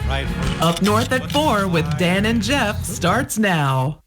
Up North at 4 with Dan and Jeff starts now.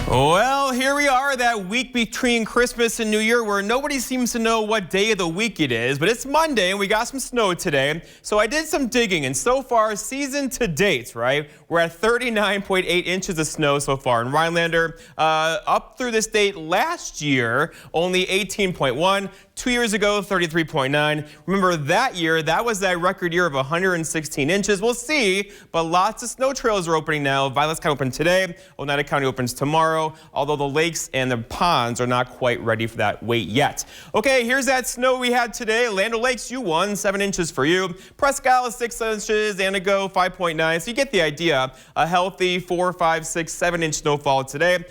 Well, here we are, that week between Christmas and New Year where nobody seems to know what day of the week it is, but it's Monday and we got some snow today. So I did some digging, and so far, season to date, right, we're at 39.8 inches of snow so far in Rhinelander. Up through this date last year, only 18.1. 2 years ago, 33.9. Remember that year, that was that record year of 116 inches. We'll see, but lots of snow trails are opening now. Violets County open today. Oneida County opens tomorrow, although the lakes and the ponds are not quite ready for that wait yet. Okay, here's that snow we had today. Land O'Lakes, you won, 7 inches for you. Presque Isle, 6 inches. Antigo, 5.9. So you get the idea. A healthy 4, 5, 6, 7-inch snowfall today.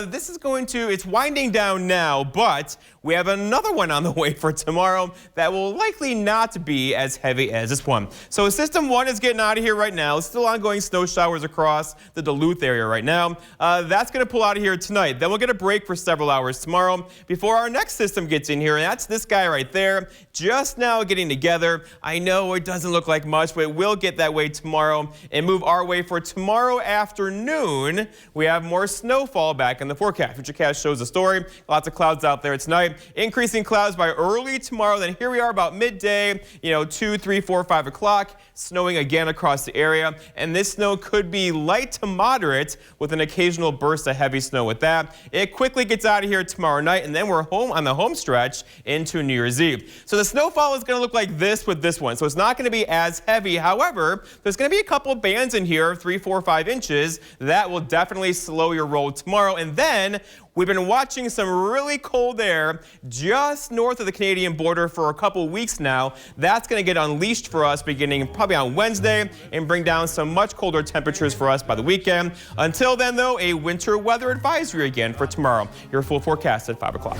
This is it's winding down now, but we have another one on the way for tomorrow that will likely not be as heavy as this one. So System 1 is getting out of here right now. Still ongoing snow showers across the Duluth area right now. That's going to pull out of here tonight. Then we'll get a break for several hours tomorrow before our next system gets in here, and that's this guy right there, just now getting together. I know it doesn't look like much, but it will get that way tomorrow and move our way for tomorrow afternoon. We have more snowfall back in the forecast. Futurecast shows the story. Lots of clouds out there tonight. Increasing clouds by early tomorrow. Then here we are about midday, 2, 3, 4, 5 o'clock, snowing again across the area. And this snow could be light to moderate with an occasional burst of heavy snow with that. It quickly gets out of here tomorrow night, and then we're home on the home stretch into New Year's Eve. So the snowfall is going to look like this with this one. So it's not going to be as heavy. However, there's going to be a couple bands in here, 3, 4, 5 inches. That will definitely slow your roll tomorrow. And then we've been watching some really cold air just north of the Canadian border for a couple weeks now. That's going to get unleashed for us beginning probably on Wednesday and bring down some much colder temperatures for us by the weekend. Until then, though, a winter weather advisory again for tomorrow. Your full forecast at 5 o'clock.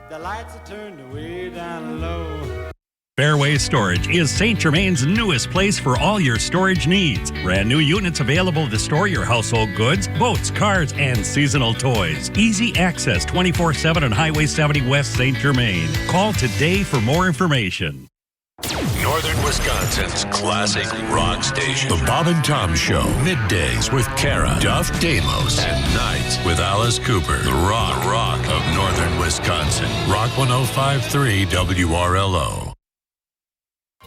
The lights are turned way down low. Fairway Storage is St. Germain's newest place for all your storage needs. Brand new units available to store your household goods, boats, cars, and seasonal toys. Easy access 24/7 on Highway 70 West St. Germain. Call today for more information. Northern Wisconsin's classic rock station. The Bob and Tom Show. Middays with Kara, Duff Damos, and nights with Alice Cooper. The rock of Northern Wisconsin. Rock 105.3 WRLO.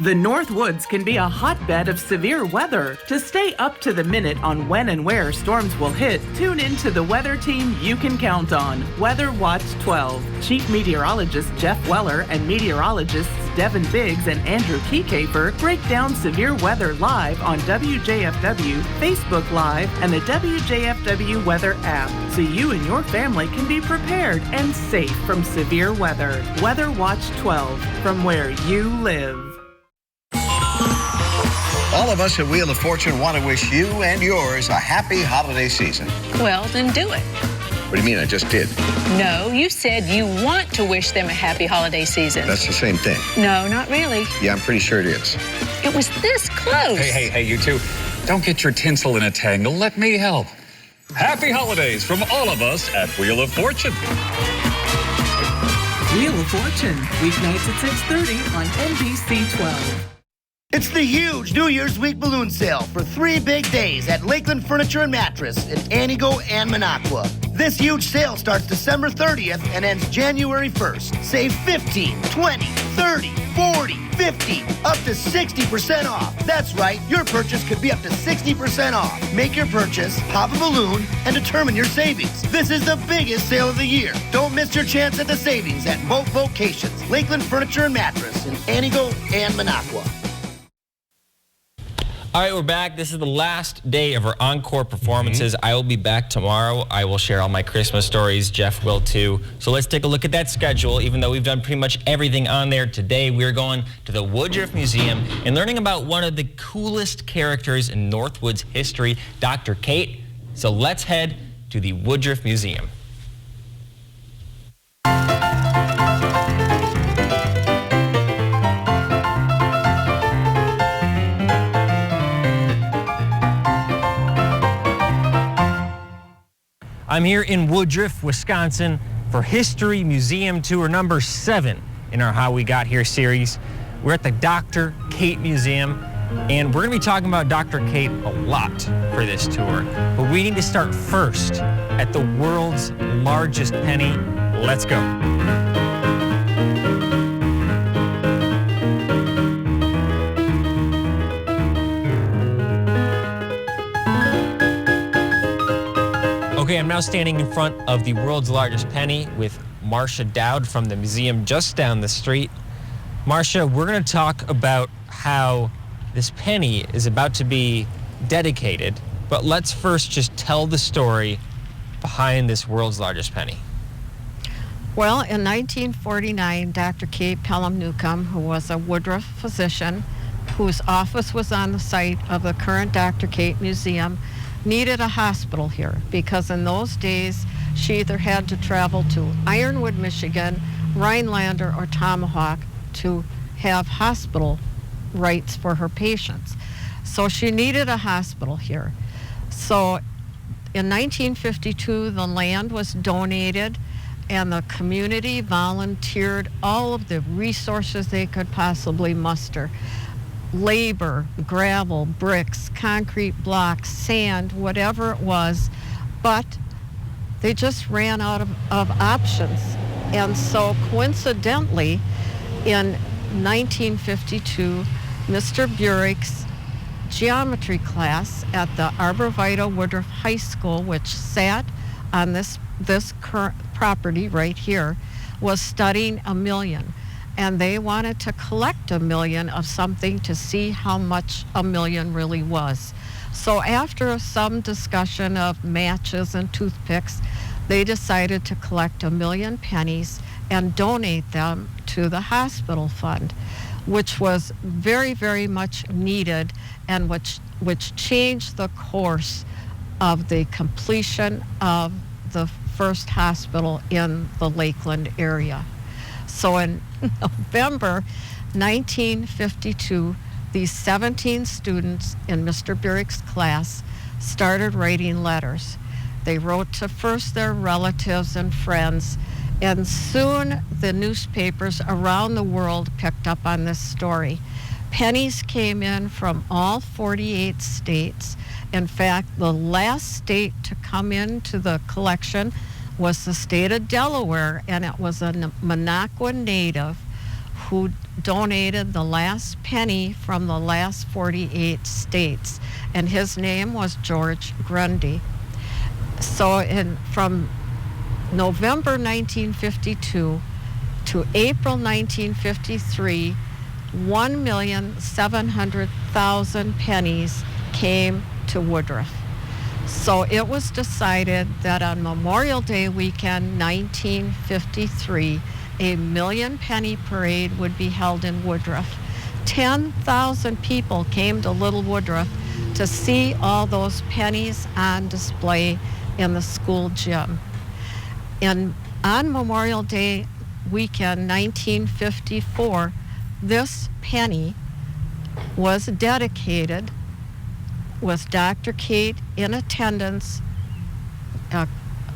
The North Woods can be a hotbed of severe weather. To stay up to the minute on when and where storms will hit, tune in to the weather team you can count on, Weather Watch 12. Chief Meteorologist Jeff Weller and meteorologists Devin Biggs and Andrew Keycaper break down severe weather live on WJFW, Facebook Live, and the WJFW Weather app, so you and your family can be prepared and safe from severe weather. Weather Watch 12, from where you live. All of us at Wheel of Fortune want to wish you and yours a happy holiday season. Well, then do it. What do you mean? I just did. No, you said you want to wish them a happy holiday season. That's the same thing. No, not really. Yeah, I'm pretty sure it is. It was this close. Hey, you two. Don't get your tinsel in a tangle. Let me help. Happy holidays from all of us at Wheel of Fortune. Wheel of Fortune, weeknights at 6:30 on NBC 12. It's the huge New Year's Week balloon sale for 3 big days at Lakeland Furniture and Mattress in Anigo and Minocqua. This huge sale starts December 30th and ends January 1st. Save 15, 20, 30, 40, 50, up to 60% off. That's right, your purchase could be up to 60% off. Make your purchase, pop a balloon, and determine your savings. This is the biggest sale of the year. Don't miss your chance at the savings at both locations. Lakeland Furniture and Mattress in Anigo and Minocqua. All right, we're back. This is the last day of our encore performances. I will be back tomorrow. I will share all my Christmas stories. Jeff will too. So let's take a look at that schedule. Even though we've done pretty much everything on there today, we're going to the Woodruff Museum and learning about one of the coolest characters in Northwood's history, Dr. Kate. So let's head to the Woodruff Museum. I'm here in Woodruff, Wisconsin for History Museum Tour number 7. in our How We Got Here series. We're at the Dr. Kate Museum, and we're going to be talking about Dr. Kate a lot for this tour. But we need to start first at the world's largest penny. Let's go. Okay, I'm now standing in front of the world's largest penny with Marcia Dowd from the museum just down the street. Marcia, we're going to talk about how this penny is about to be dedicated, but let's first just tell the story behind this world's largest penny. Well, in 1949, Dr. Kate Pelle, who was a Woodruff physician, whose office was on the site of the current Dr. Kate Museum, needed a hospital here because in those days she either had to travel to Ironwood, Michigan, Rhinelander, or Tomahawk to have hospital rights for her patients. So she needed a hospital here. So in 1952, the land was donated and the community volunteered all of the resources they could possibly muster. Labor, gravel, bricks, concrete blocks, sand, whatever it was, but they just ran out of options. And so coincidentally, in 1952, Mr. Burick's geometry class at the Arbor Vitae Woodruff High School, which sat on this current property right here, was studying a million. And they wanted to collect a million of something to see how much a million really was. So after some discussion of matches and toothpicks, they decided to collect 1 million pennies and donate them to the hospital fund, which was very, very much needed and which changed the course of the completion of the first hospital in the Lakeland area. So in November 1952, these 17 students in Mr. Burick's class started writing letters. They wrote to first their relatives and friends, and soon the newspapers around the world picked up on this story. Pennies came in from all 48 states. In fact, the last state to come into the collection was the state of Delaware, and it was a Minocqua native who donated the last penny from the last 48 states, and his name was George Grundy. So from November 1952 to April 1953, 1,700,000 pennies came to Woodruff. So it was decided that on Memorial Day weekend 1953, a 1 million penny parade would be held in Woodruff. 10,000 people came to Little Woodruff to see all those pennies on display in the school gym. And on Memorial Day weekend 1954, this penny was dedicated with Dr. Kate in attendance,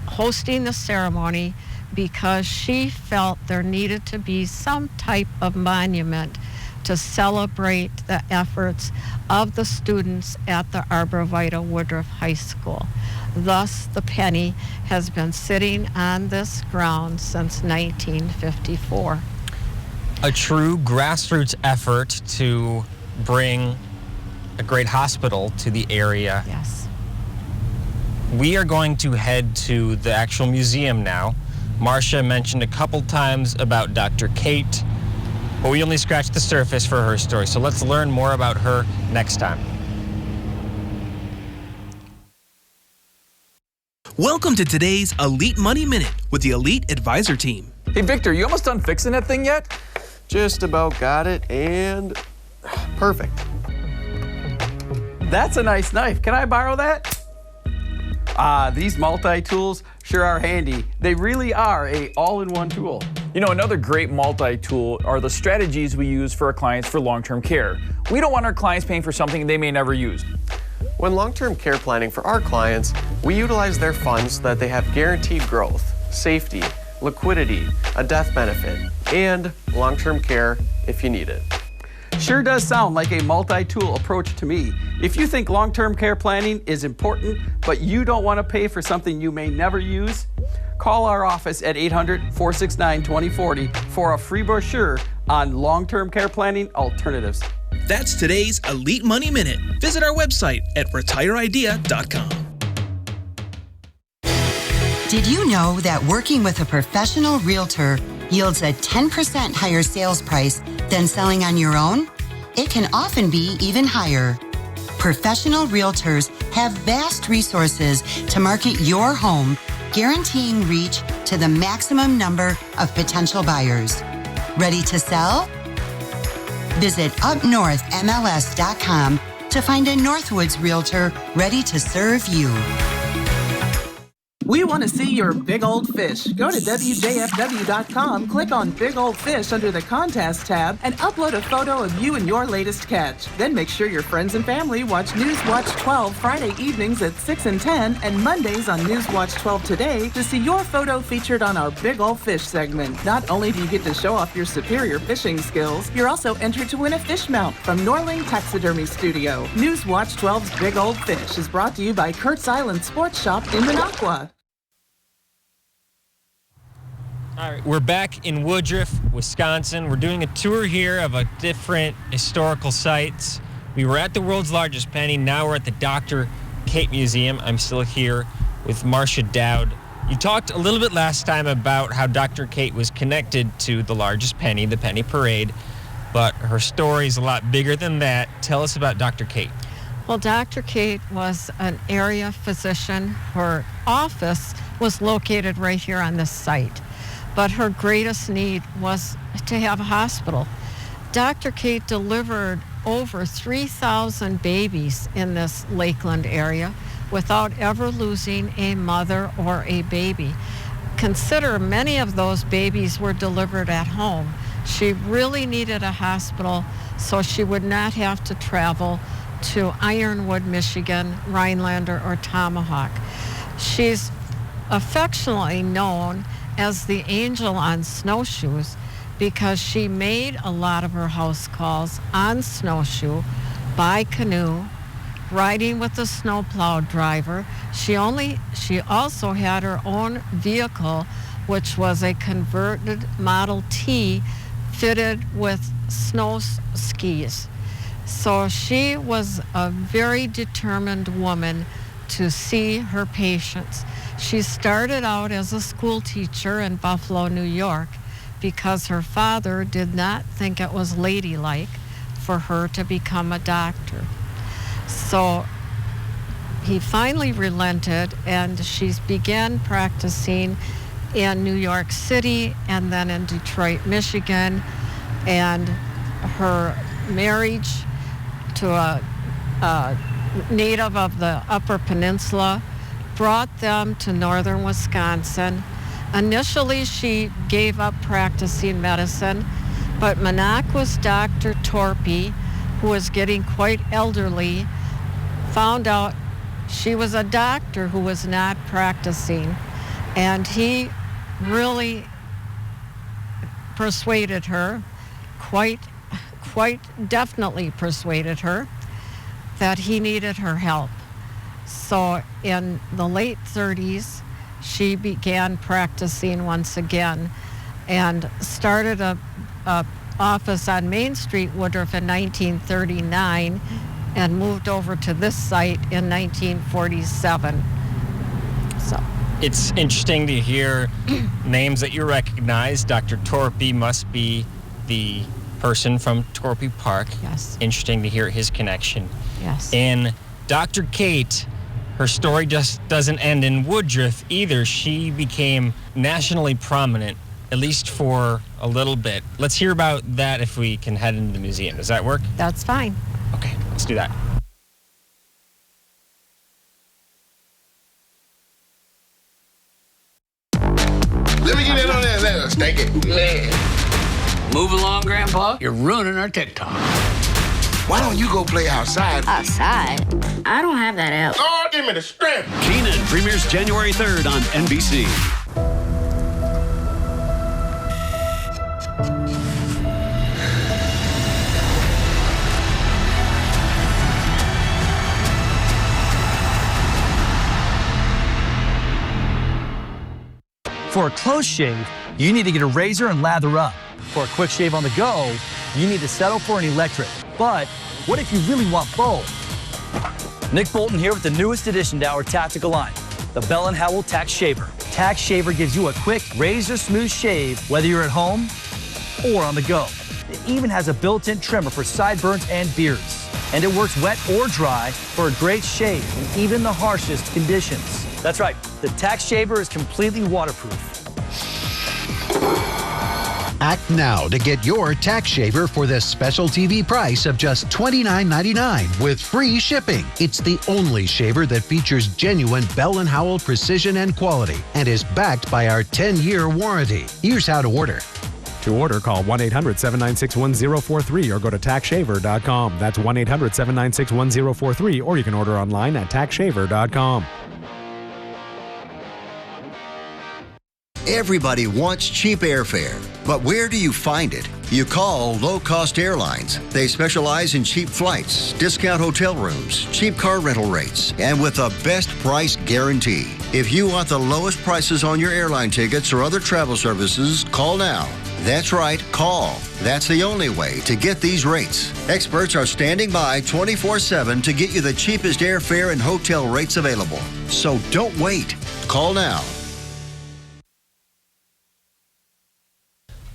hosting the ceremony, because she felt there needed to be some type of monument to celebrate the efforts of the students at the Arbor Vitae Woodruff High School. Thus, the penny has been sitting on this ground since 1954. A true grassroots effort to bring a great hospital to the area. Yes. We are going to head to the actual museum now. Marcia mentioned a couple times about Dr. Kate, but we only scratched the surface for her story. So let's learn more about her next time. Welcome to today's Elite Money Minute with the Elite Advisor Team. Hey, Victor, you almost done fixing that thing yet? Just about got it, and perfect. That's a nice knife. Can I borrow that? These multi-tools sure are handy. They really are a all-in-one tool. You know, another great multi-tool are the strategies we use for our clients for long-term care. We don't want our clients paying for something they may never use. When long-term care planning for our clients, we utilize their funds so that they have guaranteed growth, safety, liquidity, a death benefit, and long-term care if you need it. Sure does sound like a multi-tool approach to me. If you think long-term care planning is important, but you don't want to pay for something you may never use, call our office at 800-469-2040 for a free brochure on long-term care planning alternatives. That's today's Elite Money Minute. Visit our website at retireidea.com. Did you know that working with a professional realtor yields a 10% higher sales price than selling on your own? It can often be even higher. Professional realtors have vast resources to market your home, guaranteeing reach to the maximum number of potential buyers. Ready to sell? Visit upnorthmls.com to find a Northwoods realtor ready to serve you. We want to see your big old fish. Go to WJFW.com, click on Big Old Fish under the Contest tab, and upload a photo of you and your latest catch. Then make sure your friends and family watch Newswatch 12 Friday evenings at 6 and 10, and Mondays on Newswatch 12 Today to see your photo featured on our Big Old Fish segment. Not only do you get to show off your superior fishing skills, you're also entered to win a fish mount from Norling Taxidermy Studio. Newswatch 12's Big Old Fish is brought to you by Kurt's Island Sports Shop in Minocqua. All right, we're back in Woodruff, Wisconsin. We're doing a tour here of a different historical sites. We were at the world's largest penny. Now we're at the Dr. Kate Museum. I'm still here with Marcia Dowd. You talked a little bit last time about how Dr. Kate was connected to the largest penny, the Penny Parade, but her story is a lot bigger than that. Tell us about Dr. Kate. Well, Dr. Kate was an area physician. Her office was located right here on this site. But her greatest need was to have a hospital. Dr. Kate delivered over 3,000 babies in this Lakeland area without ever losing a mother or a baby. Consider many of those babies were delivered at home. She really needed a hospital so she would not have to travel to Ironwood, Michigan, Rhinelander, or Tomahawk. She's affectionately known as the angel on snowshoes because she made a lot of her house calls on snowshoe, by canoe, riding with a snowplow driver. She also had her own vehicle, which was a converted Model T fitted with snow skis. So she was a very determined woman to see her patients. She started out as a school teacher in Buffalo, New York, because her father did not think it was ladylike for her to become a doctor. So he finally relented, and she began practicing in New York City and then in Detroit, Michigan, and her marriage to a native of the Upper Peninsula brought them to northern Wisconsin. Initially, she gave up practicing medicine, but Minocqua's Dr. Torpy, who was getting quite elderly, found out she was a doctor who was not practicing, and he really persuaded her, quite definitely persuaded her, that he needed her help. So in the late 30s, she began practicing once again and started a office on Main Street, Woodruff, in 1939 and moved over to this site in 1947. So it's interesting to hear names that you recognize. Dr. Torpy must be the person from Torpy Park. Yes. Interesting to hear his connection. Yes. And Dr. Kate, her story just doesn't end in Woodruff either. She became nationally prominent, at least for a little bit. Let's hear about that if we can head into the museum. Does that work? That's fine. Okay, let's do that. Let me get in on that. Let's take it. Move along, Grandpa. You're ruining our TikTok. Why don't you go play outside? Outside? I don't have that out. Oh, give me the strength. Kenan premieres January 3rd on NBC. For a close shave, you need to get a razor and lather up. For a quick shave on the go, you need to settle for an electric. But what if you really want both? Nick Bolton here with the newest addition to our tactical line, the Pelle and Howell Tax Shaver. Tax Shaver gives you a quick, razor-smooth shave, whether you're at home or on the go. It even has a built-in trimmer for sideburns and beards. And it works wet or dry for a great shave in even the harshest conditions. That's right, the Tax Shaver is completely waterproof. Act now to get your tax shaver for this special TV price of just $29.99 with free shipping. It's the only shaver that features genuine Pelle & Howell precision and quality and is backed by our 10-year warranty. Here's how to order. To order, call 1-800-796-1043 or go to taxshaver.com. That's 1-800-796-1043, or you can order online at taxshaver.com. Everybody wants cheap airfare, but where do you find it? You call low-cost airlines. They specialize in cheap flights, discount hotel rooms, cheap car rental rates, and with a best price guarantee. If you want the lowest prices on your airline tickets or other travel services, call now. That's right, call. That's the only way to get these rates. Experts are standing by 24/7 to get you the cheapest airfare and hotel rates available. So don't wait. Call now.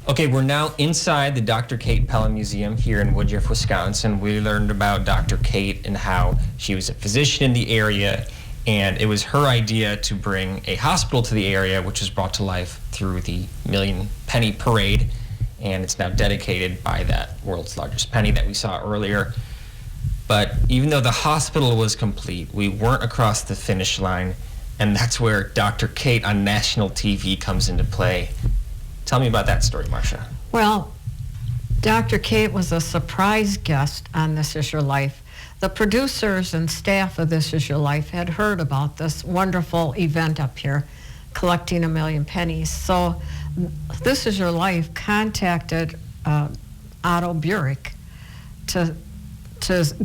Okay, we're now inside the Dr. Kate Pelle Museum here in Woodruff, Wisconsin. We learned about Dr. Kate and how she was a physician in the area, and it was her idea to bring a hospital to the area, which was brought to life through the Million Penny Parade, and it's now dedicated by that world's largest penny that we saw earlier. But even though the hospital was complete, we weren't across the finish line, and that's where Dr. Kate on national TV comes into play. Tell me about that story, Marcia. Well, Dr. Kate was a surprise guest on This Is Your Life. The producers and staff of This Is Your Life had heard about this wonderful event up here, collecting 1,000,000 pennies. So This Is Your Life contacted Otto Burek to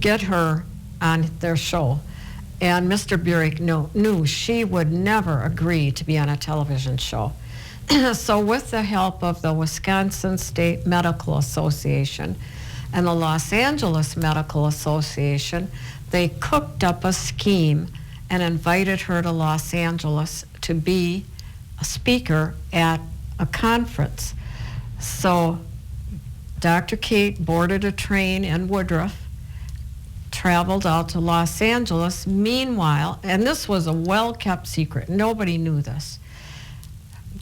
get her on their show. And Mr. Burek knew she would never agree to be on a television show. So with the help of the Wisconsin State Medical Association and the Los Angeles Medical Association, they cooked up a scheme and invited her to Los Angeles to be a speaker at a conference. So Dr. Kate boarded a train in Woodruff, traveled out to Los Angeles. Meanwhile, and this was a well-kept secret, nobody knew this,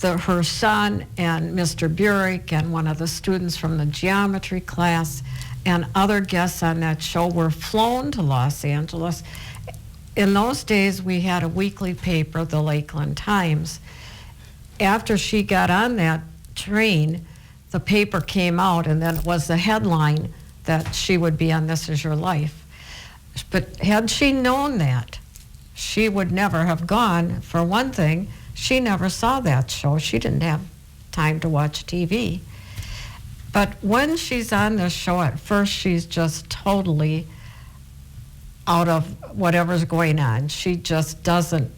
her son and Mr. Burek and one of the students from the geometry class and other guests on that show were flown to Los Angeles. In those days, we had a weekly paper, the Lakeland Times. After she got on that train, the paper came out, and then it was the headline that she would be on This Is Your Life. But had she known that, she would never have gone. For one thing, she never saw that show. She didn't have time to watch TV. But when she's on this show, at first she's just totally out of whatever's going on. She just doesn't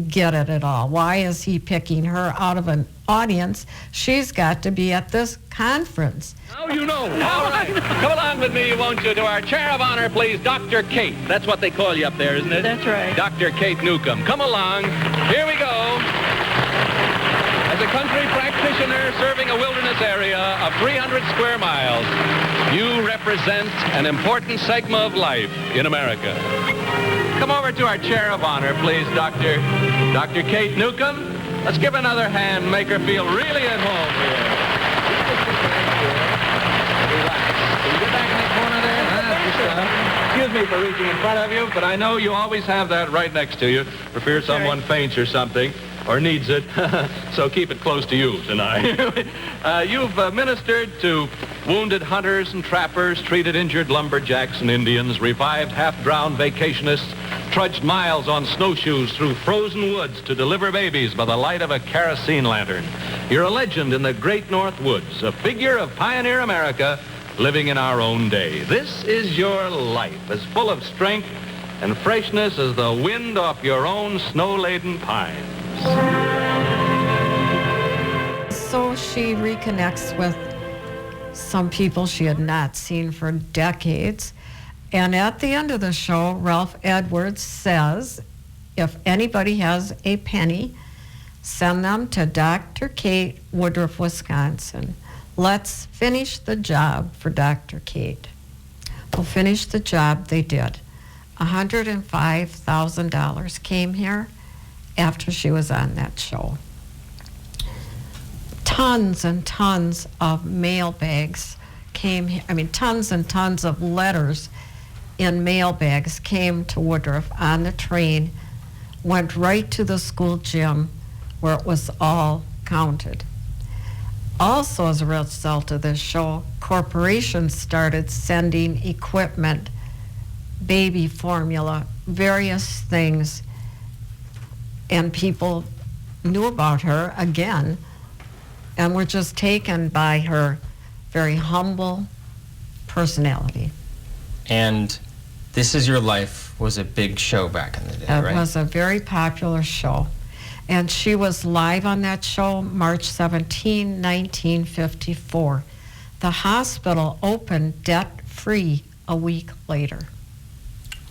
get it at all. Why is he picking her out of an audience? She's got to be at this conference. Now you know. All right. Come along with me, won't you, to our chair of honor, please, Dr. Kate. That's what they call you up there, isn't it? That's right. Dr. Kate Newcomb. Come along. Here we go. As a country practitioner serving a wilderness area of 300 square miles, you represent an important segment of life in America. Come over to our chair of honor, please, Dr. Kate Newcomb. Let's give another hand, make her feel really at home here. Relax. Can you get back in that corner there? Excuse me for reaching in front of you, but I know you always have that right next to you for fear someone faints or something, or needs it, so keep it close to you tonight. You've ministered to wounded hunters and trappers, treated injured lumberjacks and Indians, revived half-drowned vacationists, trudged miles on snowshoes through frozen woods to deliver babies by the light of a kerosene lantern. You're a legend in the great North Woods, a figure of pioneer America living in our own day. This is your life, as full of strength and freshness as the wind off your own snow-laden pines. she reconnects with some people she had not seen for decades. And at the end of the show, Ralph Edwards says, if anybody has a penny, send them to Dr. Kate, Woodruff, Wisconsin. Let's finish the job for Dr. Kate. Well, finish the job they did. $105,000 came here after she was on that show. Tons and tons of mail bags came here. I mean, tons and tons of letters in mail bags came to Woodruff on the train, went right to the school gym where it was all counted. Also, as a result of this show, corporations started sending equipment, baby formula, various things, and people knew about her again and were just taken by her very humble personality. And This Is Your Life was a big show back in the day, right? It was a very popular show. And she was live on that show March 17, 1954. The hospital opened debt-free a week later.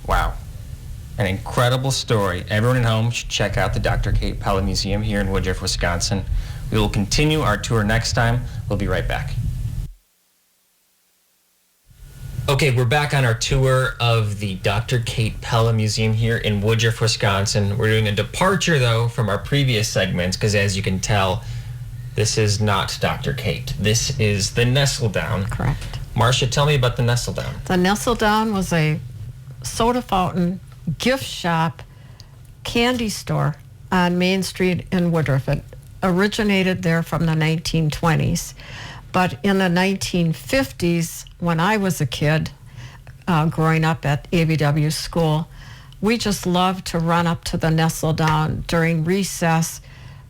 Wow. An incredible story. Everyone at home should check out the Dr. Kate Pelle Museum here in Woodruff, Wisconsin. We will continue our tour next time. We'll be right back. Okay, we're back on our tour of the Dr. Kate Pelle Museum here in Woodruff, Wisconsin. We're doing a departure, though, from our previous segments, because as you can tell, this is not Dr. Kate. This is the Nestle Down. Correct. Marcia, tell me about the Nestle Down. The Nestle Down was a soda fountain, gift shop, candy store on Main Street in Woodruff. It originated there from the 1920s. But in the 1950s, when I was a kid, growing up at ABW school, we just loved to run up to the Nestle Down during recess,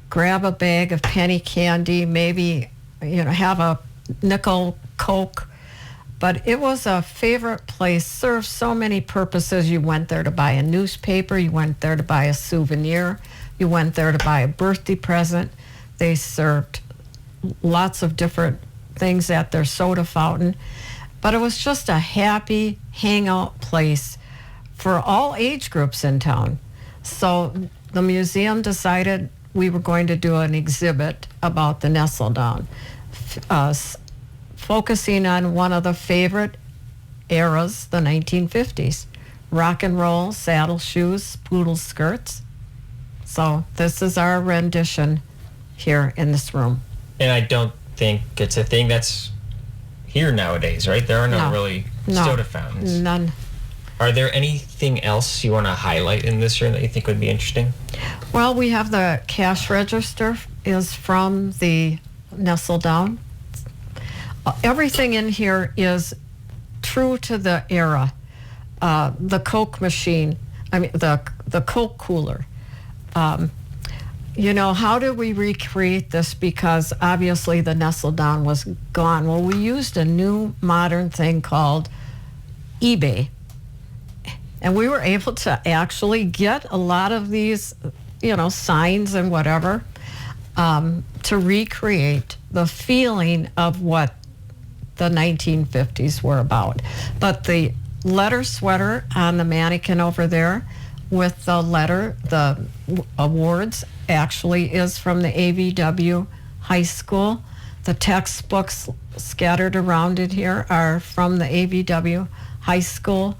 grab a bag of penny candy, maybe, have a nickel Coke. But it was a favorite place, served so many purposes. You went there to buy a newspaper, you went there to buy a souvenir, you went there to buy a birthday present. They served lots of different things at their soda fountain. But it was just a happy hangout place for all age groups in town. So the museum decided we were going to do an exhibit about the Nestle Down, focusing on one of the favorite eras, the 1950s. Rock and roll, saddle shoes, poodle skirts. So this is our rendition here in this room. And I don't think it's a thing that's here nowadays, right? There are no soda fountains. None. Are there anything else you want to highlight in this room that you think would be interesting? Well, we have the cash register is from the Nestle Down. Everything in here is true to the era. The Coke machine, the Coke cooler. How did we recreate this? Because obviously the Nestle Down was gone. Well, we used a new modern thing called eBay. And we were able to actually get a lot of these, signs and whatever, to recreate the feeling of what the 1950s were about. But the letter sweater on the mannequin over there with the letter, the awards, actually is from the AVW High School. The textbooks scattered around it here are from the AVW High School.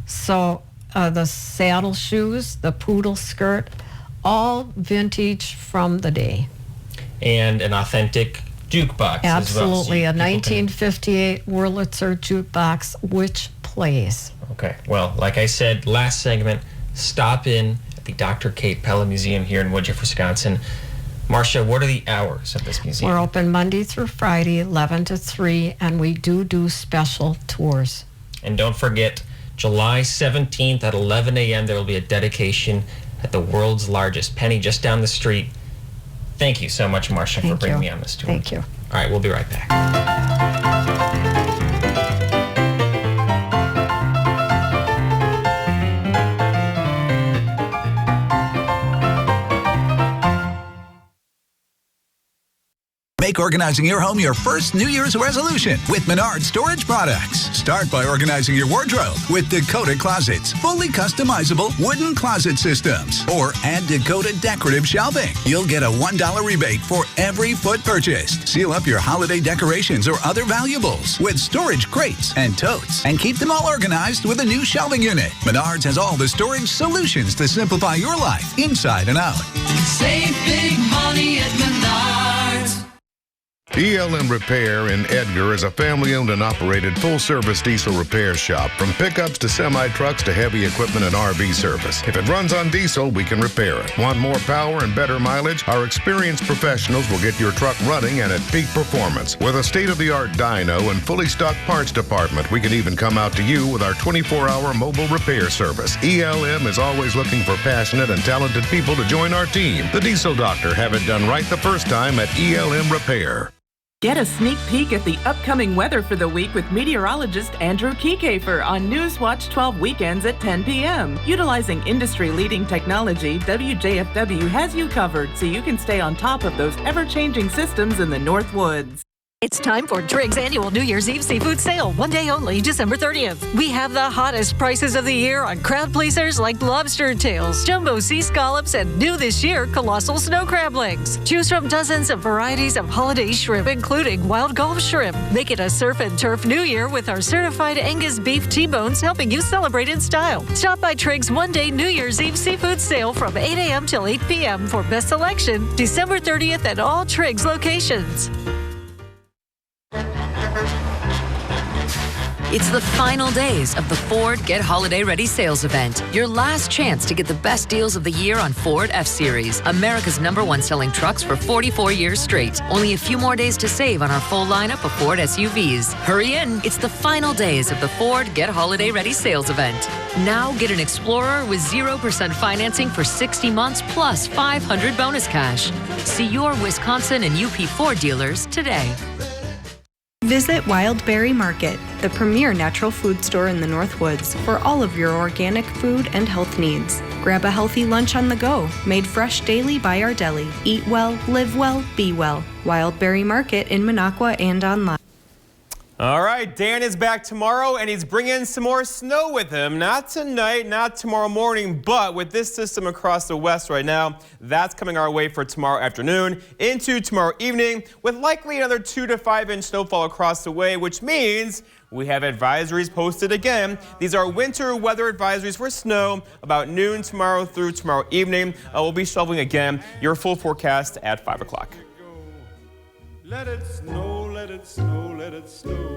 So the saddle shoes, the poodle skirt, all vintage from the day. And an authentic jukebox Absolutely, as well. A 1958 Wurlitzer jukebox, which plays. Okay, well, like I said, last segment, stop in at the Dr. Kate Pelle Museum here in Woodruff, Wisconsin. Marcia, what are the hours of this museum? We're open Monday through Friday, 11 to 3, and we do special tours. And don't forget, July 17th at 11 a.m., there will be a dedication at the world's largest penny just down the street. Thank you so much, Marcia, for bringing me on this tour. Thank you. All right, we'll be right back. Make Make organizing your home your first New Year's resolution with Menard Storage Products. Start by organizing your wardrobe with Dakota Closets, fully customizable wooden closet systems. Or add Dakota decorative shelving. You'll get a $1 rebate for every foot purchased. Seal up your holiday decorations or other valuables with storage crates and totes. And keep them all organized with a new shelving unit. Menards has all the storage solutions to simplify your life inside and out. Save big money at Menards. ELM Repair in Edgar is a family-owned and operated full-service diesel repair shop. From pickups to semi-trucks to heavy equipment and RV service. If it runs on diesel, we can repair it. Want more power and better mileage? Our experienced professionals will get your truck running and at peak performance. With a state-of-the-art dyno and fully stocked parts department, we can even come out to you with our 24-hour mobile repair service. ELM is always looking for passionate and talented people to join our team. The Diesel Doctor. Have it done right the first time at ELM Repair. Get a sneak peek at the upcoming weather for the week with meteorologist Andrew Kiekefer on Newswatch 12 weekends at 10 p.m. Utilizing industry-leading technology, WJFW has you covered so you can stay on top of those ever-changing systems in the North Woods. It's time for Trig's annual New Year's Eve seafood sale. One day only, December 30th. We have the hottest prices of the year on crowd pleasers like lobster tails, jumbo sea scallops, and new this year, colossal snow crablings. Choose from dozens of varieties of holiday shrimp, including wild Gulf shrimp. Make it a surf and turf New Year with our certified Angus beef T-bones, helping you celebrate in style. Stop by Trig's one-day New Year's Eve seafood sale from 8 a.m. till 8 p.m. for best selection, December 30th at all Trig's locations. It's the final days of the Ford Get Holiday Ready sales event. Your last chance to get the best deals of the year on Ford F-Series, America's #1 selling trucks for 44 years straight. Only a few more days to save on our full lineup of Ford SUVs. Hurry in. It's the final days of the Ford Get Holiday Ready sales event. Now get an Explorer with 0% financing for 60 months plus $500 bonus cash. See your Wisconsin and UP Ford dealers today. Visit Wildberry Market, the premier natural food store in the North Woods, for all of your organic food and health needs. Grab a healthy lunch on the go, made fresh daily by our deli. Eat well, live well, be well. Wildberry Market in Minocqua and online. All right, Dan is back tomorrow, and he's bringing some more snow with him. Not tonight, not tomorrow morning, but with this system across the west right now, that's coming our way for tomorrow afternoon into tomorrow evening, with likely another 2 to 5 inch snowfall across the way, which means we have advisories posted again. These are winter weather advisories for snow about noon tomorrow through tomorrow evening. We'll be shoveling again. Your full forecast at 5 o'clock. Let it snow, let it snow, let it snow.